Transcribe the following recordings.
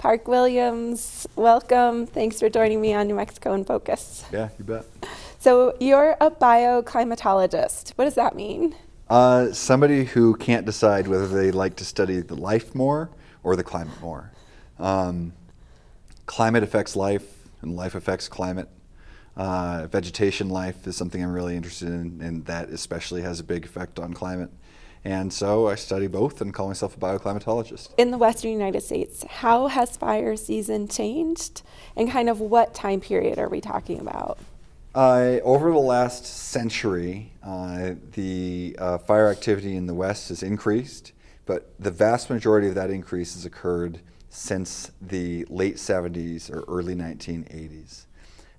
Park Williams, welcome. Thanks for joining me on New Mexico in Focus. Yeah, you bet. So you're a bioclimatologist. What does that mean? Somebody who can't decide whether they like to study the life more or the climate more. Climate affects life, and life affects climate. Vegetation life is something I'm really interested in, and that especially has a big effect on climate. And so I study both and call myself a bioclimatologist. In the Western United States, how has fire season changed, and kind of what time period are we talking about? Over the last century, the fire activity in the West has increased, but the vast majority of that increase has occurred since the late 70s or early 1980s.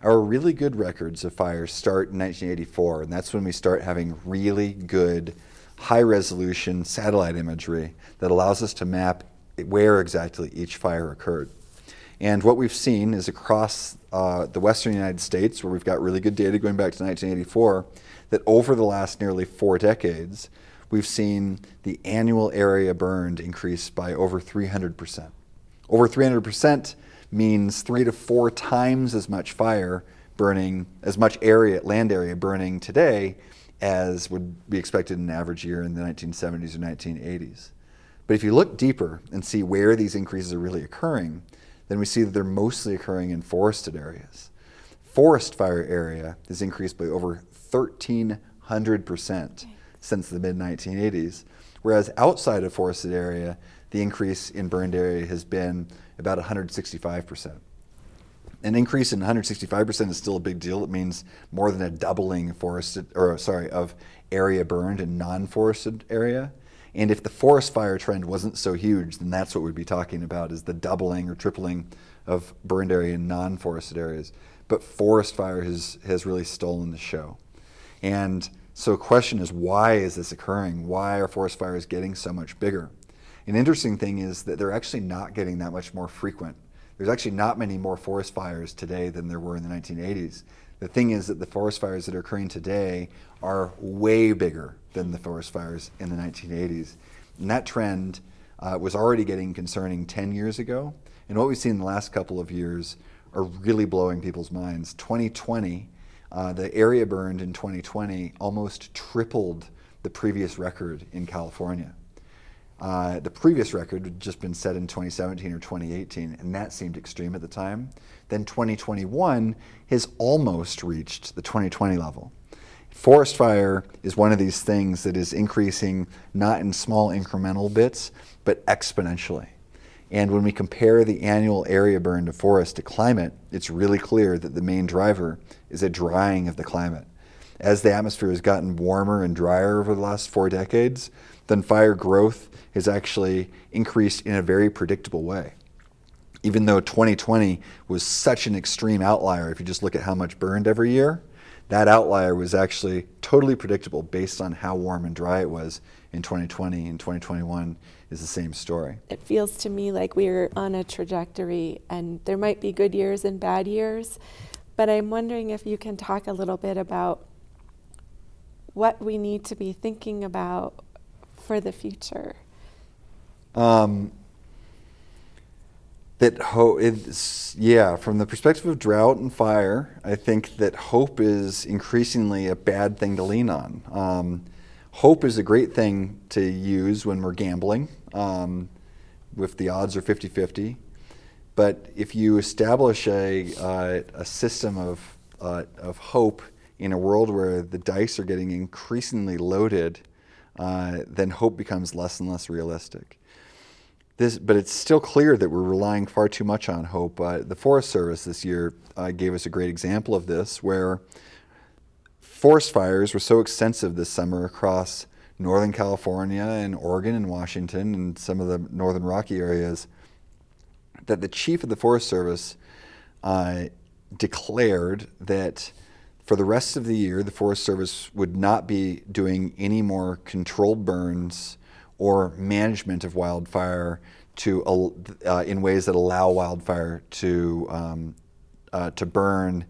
Our really good records of fires start in 1984, and that's when we start having really good high-resolution satellite imagery that allows us to map where exactly each fire occurred. And what we've seen is across the Western United States, where we've got really good data going back to 1984, that over the last nearly 4 decades, we've seen the annual area burned increase by over 300%. Over 300% means 3 to 4 times as much fire burning, as much area, land area burning today as would be expected in an average year in the 1970s or 1980s. But if you look deeper and see where these increases are really occurring, then we see that they're mostly occurring in forested areas. Forest fire area has increased by over 1,300% since the mid-1980s, whereas outside of forested area, the increase in burned area has been about 165%. An increase in 165% is still a big deal. It means more than a doubling of area burned in non-forested area. And if the forest fire trend wasn't so huge, then that's what we'd be talking about, is the doubling or tripling of burned area in non-forested areas. But forest fire has really stolen the show. And so the question is, why is this occurring? Why are forest fires getting so much bigger? An interesting thing is that they're actually not getting that much more frequent. There's actually not many more forest fires today than there were in the 1980s. The thing is that the forest fires that are occurring today are way bigger than the forest fires in the 1980s. And that trend was already getting concerning 10 years ago. And what we've seen in the last couple of years are really blowing people's minds. 2020, the area burned in 2020 almost tripled the previous record in California. The previous record had just been set in 2017 or 2018, and that seemed extreme at the time. Then 2021 has almost reached the 2020 level. Forest fire is one of these things that is increasing not in small incremental bits, but exponentially. And when we compare the annual area burned of forest to climate, it's really clear that the main driver is a drying of the climate. As the atmosphere has gotten warmer and drier over the last 4 decades, then fire growth has actually increased in a very predictable way. Even though 2020 was such an extreme outlier, if you just look at how much burned every year, that outlier was actually totally predictable based on how warm and dry it was in 2020, and 2021 is the same story. It feels to me like we're on a trajectory, and there might be good years and bad years, but I'm wondering if you can talk a little bit about what we need to be thinking about for the future. From the perspective of drought and fire, I think that hope is increasingly a bad thing to lean on. Hope is a great thing to use when we're gambling, if the odds are 50-50. But if you establish a system of hope in a world where the dice are getting increasingly loaded, then hope becomes less and less realistic. But it's still clear that we're relying far too much on hope. The Forest Service this year gave us a great example of this, where forest fires were so extensive this summer across Northern California and Oregon and Washington and some of the northern Rocky areas that the chief of the Forest Service declared that for the rest of the year, the Forest Service would not be doing any more controlled burns or management of wildfire in ways that allow wildfire to burn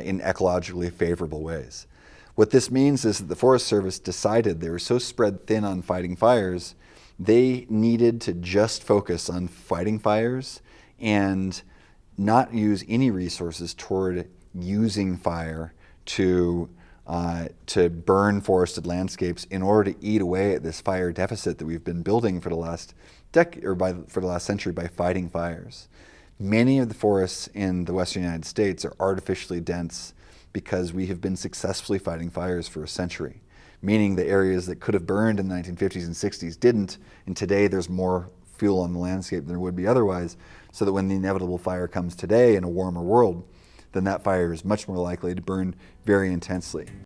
in ecologically favorable ways. What this means is that the Forest Service decided they were so spread thin on fighting fires, they needed to just focus on fighting fires and not use any resources toward using fire to burn forested landscapes in order to eat away at this fire deficit that we've been building for the last for the last century by fighting fires. Many of the forests in the western United States are artificially dense because we have been successfully fighting fires for a century, meaning the areas that could have burned in the 1950s and 60s didn't, and today there's more fuel on the landscape than there would be otherwise, so that when the inevitable fire comes today in a warmer world, then that fire is much more likely to burn very intensely.